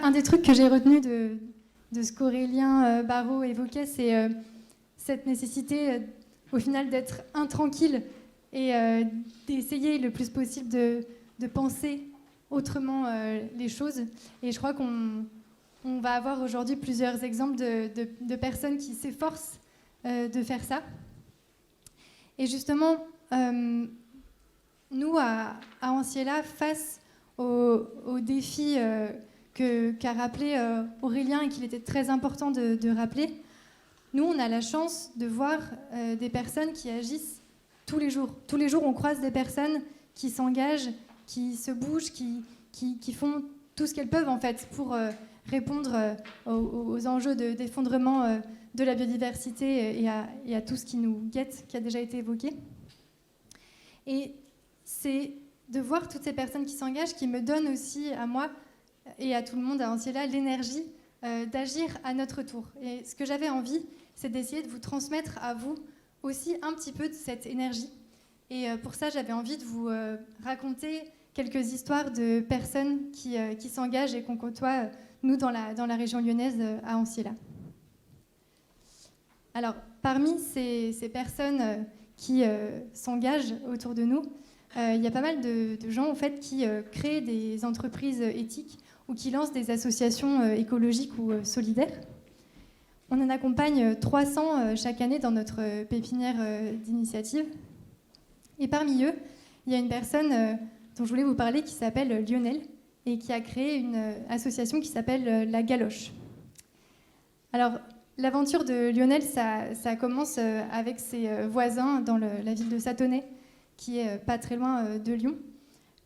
Un des trucs que j'ai retenu de ce qu'Aurélien Barraud évoquait, c'est cette nécessité, au final, d'être intranquille et d'essayer le plus possible de penser autrement les choses. Et je crois qu'on va avoir aujourd'hui plusieurs exemples de personnes qui s'efforcent de faire ça. Et justement, nous, à Anciella, face au défi qu'a rappelé Aurélien et qu'il était très important de rappeler, nous, on a la chance de voir des personnes qui agissent tous les jours. Tous les jours, on croise des personnes qui s'engagent, qui se bougent, qui font tout ce qu'elles peuvent, en fait, pour répondre aux enjeux d'effondrement de la biodiversité et à tout ce qui nous guette, qui a déjà été évoqué. Et c'est de voir toutes ces personnes qui s'engagent qui me donne aussi à moi et à tout le monde à Anciella l'énergie d'agir à notre tour. Et ce que j'avais envie, c'est d'essayer de vous transmettre à vous aussi un petit peu de cette énergie. Et pour ça, j'avais envie de vous raconter quelques histoires de personnes qui s'engagent et qu'on côtoie, nous, dans la région lyonnaise, à Anciella. Alors, parmi ces personnes qui s'engagent autour de nous, il y a pas mal de gens, en fait, qui créent des entreprises éthiques ou qui lancent des associations écologiques ou solidaires. On en accompagne 300 chaque année dans notre pépinière d'initiative. Et parmi eux, il y a une personne dont je voulais vous parler qui s'appelle Lionel et qui a créé une association qui s'appelle La Galoche. Alors, l'aventure de Lionel, ça commence avec ses voisins dans la ville de Sathonay, qui est pas très loin de Lyon,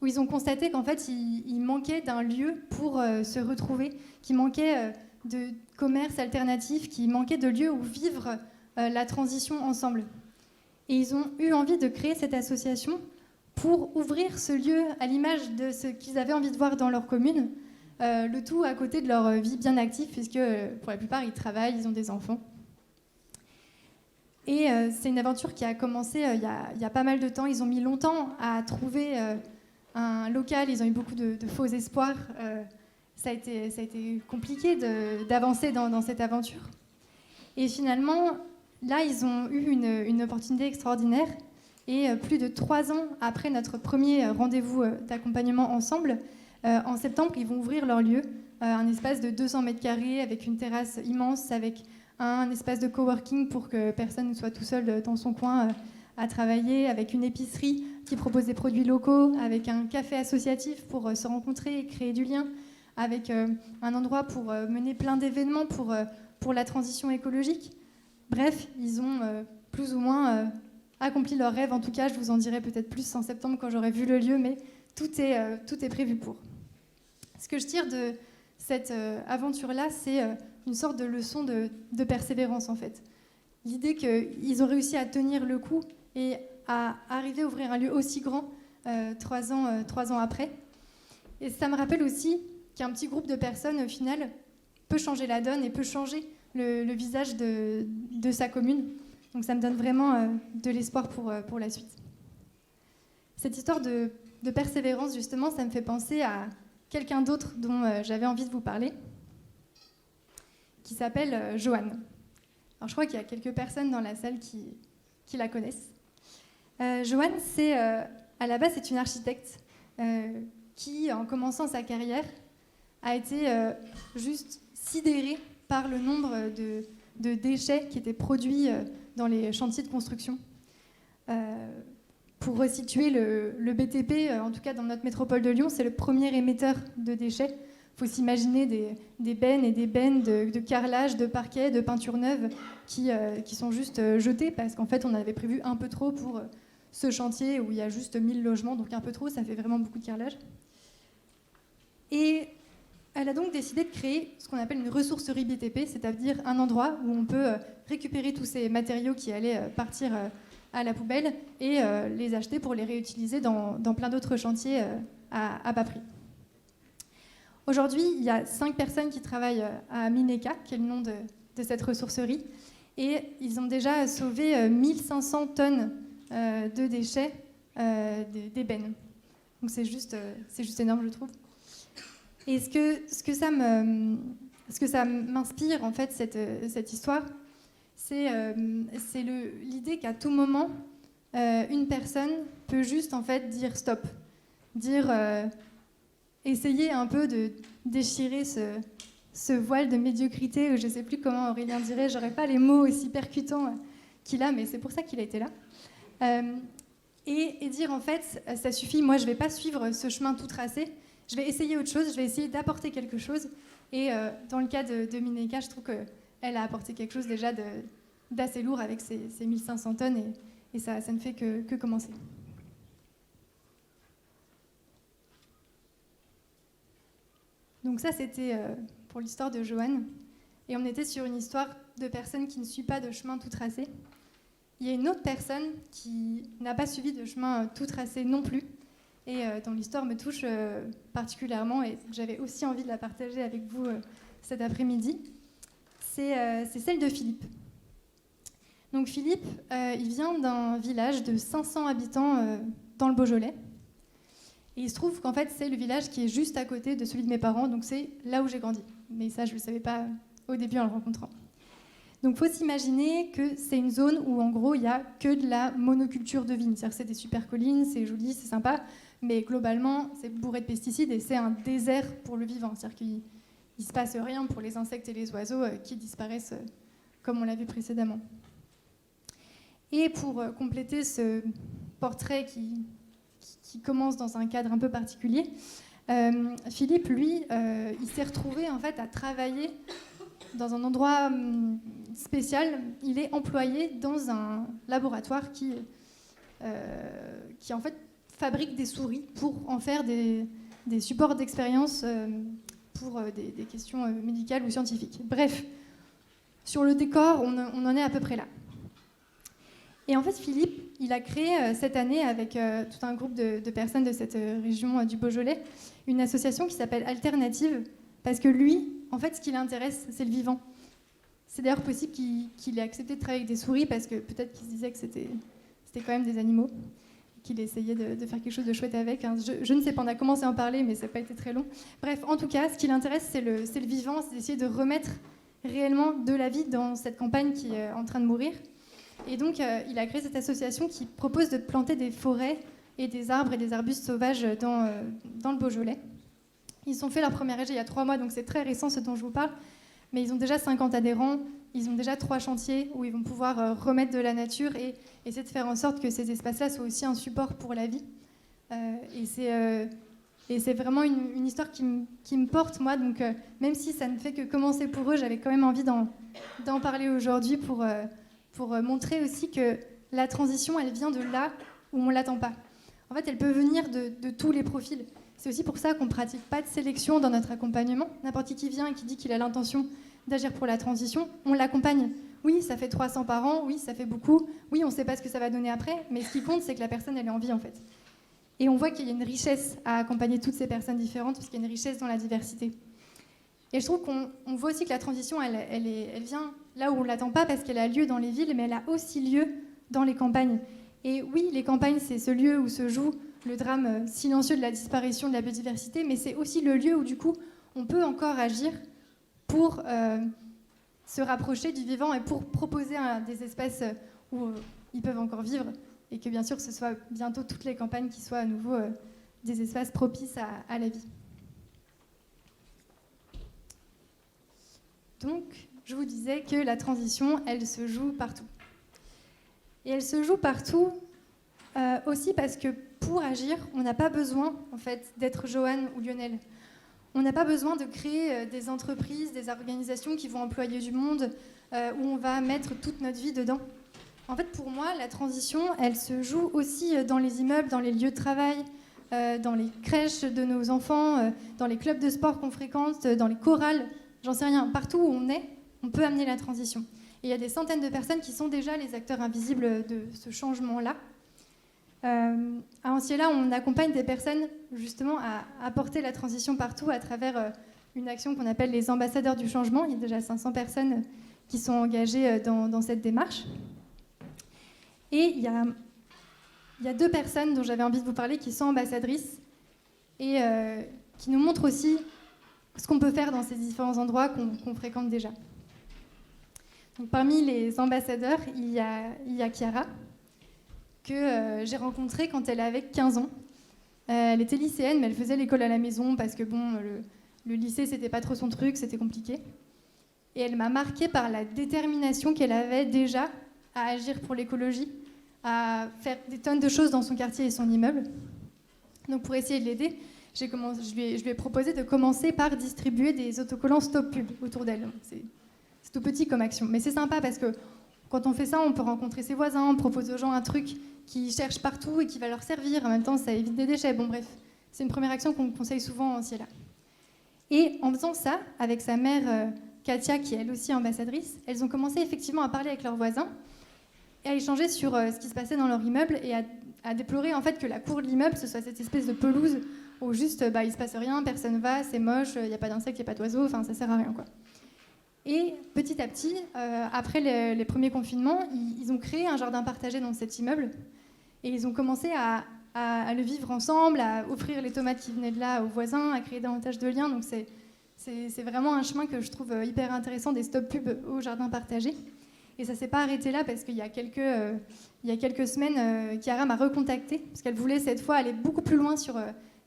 où ils ont constaté qu'en fait, il manquait d'un lieu pour se retrouver, qu'il manquait de commerce alternatif, qu'il manquait de lieux où vivre la transition ensemble. Et ils ont eu envie de créer cette association pour ouvrir ce lieu à l'image de ce qu'ils avaient envie de voir dans leur commune, le tout à côté de leur vie bien active, puisque pour la plupart, ils travaillent, ils ont des enfants. Et c'est une aventure qui a commencé il y a pas mal de temps. Ils ont mis longtemps à trouver un local, ils ont eu beaucoup de faux espoirs. Ça a été compliqué d'avancer dans cette aventure. Et finalement, là, ils ont eu une opportunité extraordinaire. Et plus de 3 ans après notre premier rendez-vous d'accompagnement ensemble, en septembre, ils vont ouvrir leur lieu, un espace de 200 mètres carrés avec une terrasse immense, avec un espace de coworking pour que personne ne soit tout seul dans son coin à travailler, avec une épicerie qui propose des produits locaux, avec un café associatif pour se rencontrer et créer du lien, avec un endroit pour mener plein d'événements pour la transition écologique. Bref, ils ont plus ou moins accompli leur rêve. En tout cas, je vous en dirai peut-être plus en septembre quand j'aurai vu le lieu, mais tout est prévu pour. Ce que je tire de cette aventure-là, c'est une sorte de leçon de persévérance, en fait. L'idée qu'ils ont réussi à tenir le coup et à arriver à ouvrir un lieu aussi grand 3 ans après. Et ça me rappelle aussi qu'un petit groupe de personnes, au final, peut changer la donne et peut changer le visage de sa commune. Donc ça me donne vraiment de l'espoir pour la suite. Cette histoire de persévérance, justement, ça me fait penser à quelqu'un d'autre dont j'avais envie de vous parler, qui s'appelle Joanne. Alors je crois qu'il y a quelques personnes dans la salle qui la connaissent. Joanne, à la base, c'est une architecte qui, en commençant sa carrière, a été juste sidérée par le nombre de déchets qui étaient produits dans les chantiers de construction. Pour resituer le BTP, en tout cas dans notre métropole de Lyon, c'est le premier émetteur de déchets. Il faut s'imaginer des bennes et des bennes de carrelage, de parquet, de peinture neuve qui sont juste jetées parce qu'en fait on avait prévu un peu trop pour ce chantier où il y a juste 1000 logements, donc un peu trop, ça fait vraiment beaucoup de carrelage. Et elle a donc décidé de créer ce qu'on appelle une ressourcerie BTP, c'est-à-dire un endroit où on peut récupérer tous ces matériaux qui allaient partir à la poubelle et les acheter pour les réutiliser dans plein d'autres chantiers à bas prix. Aujourd'hui, il y a 5 personnes qui travaillent à Mineka, qui est le nom de cette ressourcerie, et ils ont déjà sauvé 1500 tonnes de déchets d'ébène. Donc c'est juste énorme, je trouve. Et ce que ça m'inspire, en fait, cette histoire, c'est l'idée qu'à tout moment, une personne peut juste, en fait, dire stop. Essayer un peu de déchirer ce voile de médiocrité, je ne sais plus comment Aurélien dirait, j'aurais pas les mots aussi percutants qu'il a, mais c'est pour ça qu'il a été là. Et dire en fait, ça suffit, moi je ne vais pas suivre ce chemin tout tracé, je vais essayer autre chose, je vais essayer d'apporter quelque chose. Et dans le cas de Mineika, je trouve qu'elle a apporté quelque chose déjà d'assez lourd avec ses 1500 tonnes, et ça ne fait que commencer. Donc ça, c'était pour l'histoire de Joanne. Et on était sur une histoire de personne qui ne suit pas de chemin tout tracé. Il y a une autre personne qui n'a pas suivi de chemin tout tracé non plus, et dont l'histoire me touche particulièrement, et j'avais aussi envie de la partager avec vous cet après-midi. C'est celle de Philippe. Donc Philippe, il vient d'un village de 500 habitants dans le Beaujolais. Et il se trouve qu'en fait, c'est le village qui est juste à côté de celui de mes parents, donc c'est là où j'ai grandi. Mais ça, je ne le savais pas au début en le rencontrant. Donc il faut s'imaginer que c'est une zone où, en gros, il n'y a que de la monoculture de vignes. C'est-à-dire que c'est des super collines, c'est joli, c'est sympa, mais globalement, c'est bourré de pesticides et c'est un désert pour le vivant. C'est-à-dire qu'il ne se passe rien pour les insectes et les oiseaux qui disparaissent, comme on l'a vu précédemment. Et pour compléter ce portrait qui commence dans un cadre un peu particulier, Philippe, lui, il s'est retrouvé en fait à travailler dans un endroit spécial. Il est employé dans un laboratoire qui en fait fabrique des souris pour en faire des supports d'expérience pour des questions médicales ou scientifiques. Bref, sur le décor, on en est à peu près là. Et en fait, Philippe, il a créé cette année, avec tout un groupe de personnes de cette région du Beaujolais, une association qui s'appelle Alternative, parce que lui, en fait, ce qui l'intéresse, c'est le vivant. C'est d'ailleurs possible qu'il ait accepté de travailler avec des souris, parce que peut-être qu'il se disait que c'était quand même des animaux, qu'il essayait de faire quelque chose de chouette avec. Hein. Je ne sais pas, on a commencé à en parler, mais ça n'a pas été très long. Bref, en tout cas, ce qui l'intéresse, c'est le vivant, c'est d'essayer de remettre réellement de la vie dans cette campagne qui est en train de mourir. Et donc, il a créé cette association qui propose de planter des forêts et des arbres et des arbustes sauvages dans le Beaujolais. Ils ont fait leur première AG il y a 3 mois, donc c'est très récent ce dont je vous parle. Mais ils ont déjà 50 adhérents, ils ont déjà 3 chantiers où ils vont pouvoir remettre de la nature et essayer de faire en sorte que ces espaces-là soient aussi un support pour la vie. Et c'est vraiment une histoire qui me porte, moi. Donc, même si ça ne fait que commencer pour eux, j'avais quand même envie d'en parler aujourd'hui pour montrer aussi que la transition, elle vient de là où on ne l'attend pas. En fait, elle peut venir de tous les profils. C'est aussi pour ça qu'on ne pratique pas de sélection dans notre accompagnement. N'importe qui vient et qui dit qu'il a l'intention d'agir pour la transition, on l'accompagne. Oui, ça fait 300 par an, oui, ça fait beaucoup, oui, on ne sait pas ce que ça va donner après, mais ce qui compte, c'est que la personne, elle ait envie, en fait. Et on voit qu'il y a une richesse à accompagner toutes ces personnes différentes, parce qu'il y a une richesse dans la diversité. Et je trouve qu'on voit aussi que la transition, elle vient là où on ne l'attend pas, parce qu'elle a lieu dans les villes, mais elle a aussi lieu dans les campagnes. Et oui, les campagnes, c'est ce lieu où se joue le drame silencieux de la disparition de la biodiversité, mais c'est aussi le lieu où, du coup, on peut encore agir pour se rapprocher du vivant et pour proposer des espaces où ils peuvent encore vivre, et que, bien sûr, ce soit bientôt toutes les campagnes qui soient à nouveau des espaces propices à la vie. Donc, je vous disais que la transition, elle se joue partout. Et elle se joue partout aussi parce que pour agir, on n'a pas besoin en fait, d'être Joanne ou Lionel. On n'a pas besoin de créer des entreprises, des organisations qui vont employer du monde, où on va mettre toute notre vie dedans. En fait, pour moi, la transition, elle se joue aussi dans les immeubles, dans les lieux de travail, dans les crèches de nos enfants, dans les clubs de sport qu'on fréquente, dans les chorales, j'en sais rien. Partout où on est, on peut amener la transition. Et il y a des centaines de personnes qui sont déjà les acteurs invisibles de ce changement-là. À Anciella, on accompagne des personnes justement à apporter la transition partout à travers une action qu'on appelle les ambassadeurs du changement. Il y a déjà 500 personnes qui sont engagées dans cette démarche. Et il y a 2 personnes dont j'avais envie de vous parler qui sont ambassadrices et qui nous montrent aussi ce qu'on peut faire dans ces différents endroits qu'on fréquente déjà. Donc, parmi les ambassadeurs, il y a Chiara, que j'ai rencontrée quand elle avait 15 ans. Elle était lycéenne, mais elle faisait l'école à la maison parce que bon, le lycée, c'était pas trop son truc, c'était compliqué. Et elle m'a marquée par la détermination qu'elle avait déjà à agir pour l'écologie, à faire des tonnes de choses dans son quartier et son immeuble. Donc pour essayer de l'aider, je lui ai proposé de commencer par distribuer des autocollants Stop Pub autour d'elle. C'est tout petit comme action, mais c'est sympa parce que quand on fait ça, on peut rencontrer ses voisins, on propose aux gens un truc qu'ils cherchent partout et qui va leur servir. En même temps, ça évite des déchets. Bon bref, c'est une première action qu'on conseille souvent en Ciela. Et en faisant ça, avec sa mère Katia, qui est elle aussi ambassadrice, elles ont commencé effectivement à parler avec leurs voisins et à échanger sur ce qui se passait dans leur immeuble et à déplorer en fait que la cour de l'immeuble, ce soit cette espèce de pelouse où juste il se passe rien, personne va, c'est moche, il n'y a pas d'insectes, il n'y a pas d'oiseaux, enfin ça sert à rien quoi. Et petit à petit, après les premiers confinements, ils ont créé un jardin partagé dans cet immeuble et ils ont commencé à le vivre ensemble, à offrir les tomates qui venaient de là aux voisins, à créer davantage de liens. Donc c'est vraiment un chemin que je trouve hyper intéressant des stop pubs au jardin partagé. Et ça ne s'est pas arrêté là parce qu'il y a quelques semaines, Chiara m'a recontactée parce qu'elle voulait cette fois aller beaucoup plus loin sur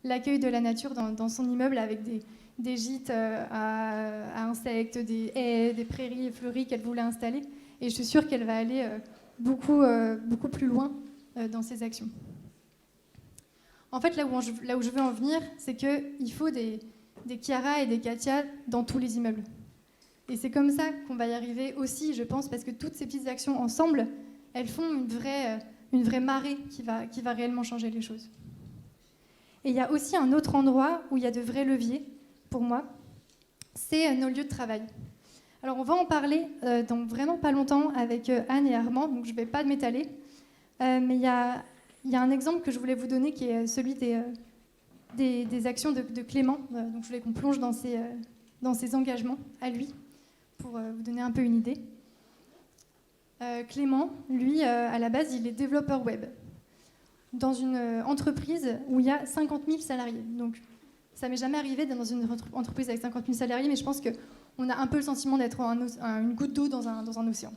l'accueil de la nature dans son immeuble avec des gîtes à insectes, des haies, des prairies fleuries qu'elle voulait installer. Et je suis sûre qu'elle va aller beaucoup plus loin dans ses actions. En fait, là où je veux en venir, c'est qu'il faut des Chiara et des Katia dans tous les immeubles. Et c'est comme ça qu'on va y arriver aussi, je pense, parce que toutes ces petites actions ensemble, elles font une vraie marée qui va réellement changer les choses. Et il y a aussi un autre endroit où il y a de vrais leviers, pour moi, c'est nos lieux de travail. Alors on va en parler dans vraiment pas longtemps avec Anne et Armand, donc je ne vais pas m'étaler, mais il y a un exemple que je voulais vous donner qui est celui des actions de Clément, donc je voulais qu'on plonge dans ses engagements à lui, pour vous donner un peu une idée. Clément, lui, à la base, il est développeur web dans une entreprise où il y a 50 000 salariés. Donc, ça m'est jamais arrivé d'être dans une entreprise avec 50 000 salariés, mais je pense qu'on a un peu le sentiment d'être une goutte d'eau dans un océan.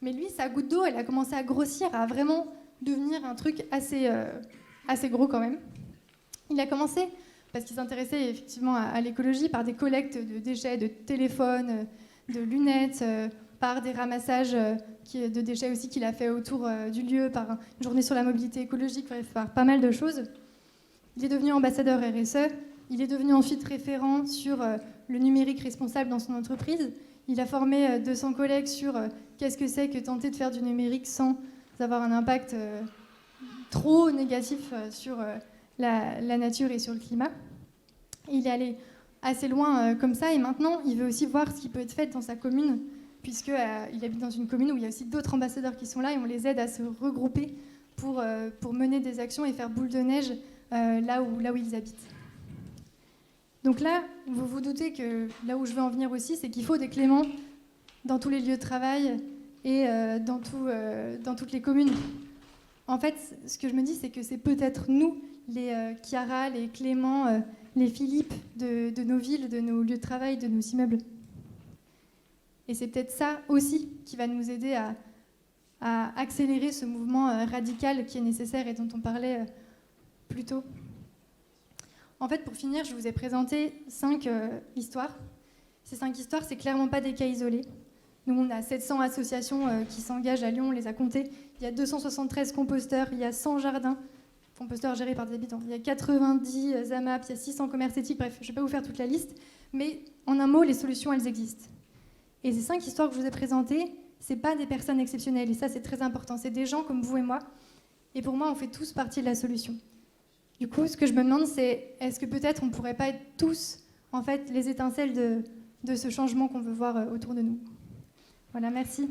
Mais lui, sa goutte d'eau, elle a commencé à grossir, à vraiment devenir un truc assez gros quand même. Il a commencé, parce qu'il s'intéressait effectivement à l'écologie, par des collectes de déchets, de téléphones, de lunettes, par des ramassages de déchets aussi qu'il a fait autour du lieu, par une journée sur la mobilité écologique, bref, par pas mal de choses. Il est devenu ambassadeur RSE, il est devenu ensuite référent sur le numérique responsable dans son entreprise. Il a formé 200 collègues sur qu'est-ce que c'est que tenter de faire du numérique sans avoir un impact trop négatif sur la nature et sur le climat. Il est allé assez loin comme ça et maintenant il veut aussi voir ce qui peut être fait dans sa commune puisqu'il habite dans une commune où il y a aussi d'autres ambassadeurs qui sont là et on les aide à se regrouper pour mener des actions et faire boule de neige là où ils habitent. Donc là, vous vous doutez que là où je veux en venir aussi, c'est qu'il faut des Cléments dans tous les lieux de travail et dans toutes les communes. En fait, ce que je me dis, c'est que c'est peut-être nous, les Chiara, les Clément, les Philippe de nos villes, de nos lieux de travail, de nos immeubles. Et c'est peut-être ça aussi qui va nous aider à accélérer ce mouvement radical qui est nécessaire et dont on parlait plus tôt. En fait, pour finir, je vous ai présenté 5 histoires. Ces 5 histoires, c'est clairement pas des cas isolés. Nous, on a 700 associations qui s'engagent à Lyon, on les a comptées. Il y a 273 composteurs, il y a 100 jardins, composteurs gérés par des habitants. Il y a 90 AMAP, il y a 600 commerces éthiques, bref, je ne vais pas vous faire toute la liste. Mais en un mot, les solutions, elles existent. Et ces 5 histoires que je vous ai présentées, ce n'est pas des personnes exceptionnelles. Et ça, c'est très important. C'est des gens comme vous et moi. Et pour moi, on fait tous partie de la solution. Du coup, ce que je me demande, c'est est-ce que peut-être on ne pourrait pas être tous, en fait, les étincelles de ce changement qu'on veut voir autour de nous. Voilà, merci.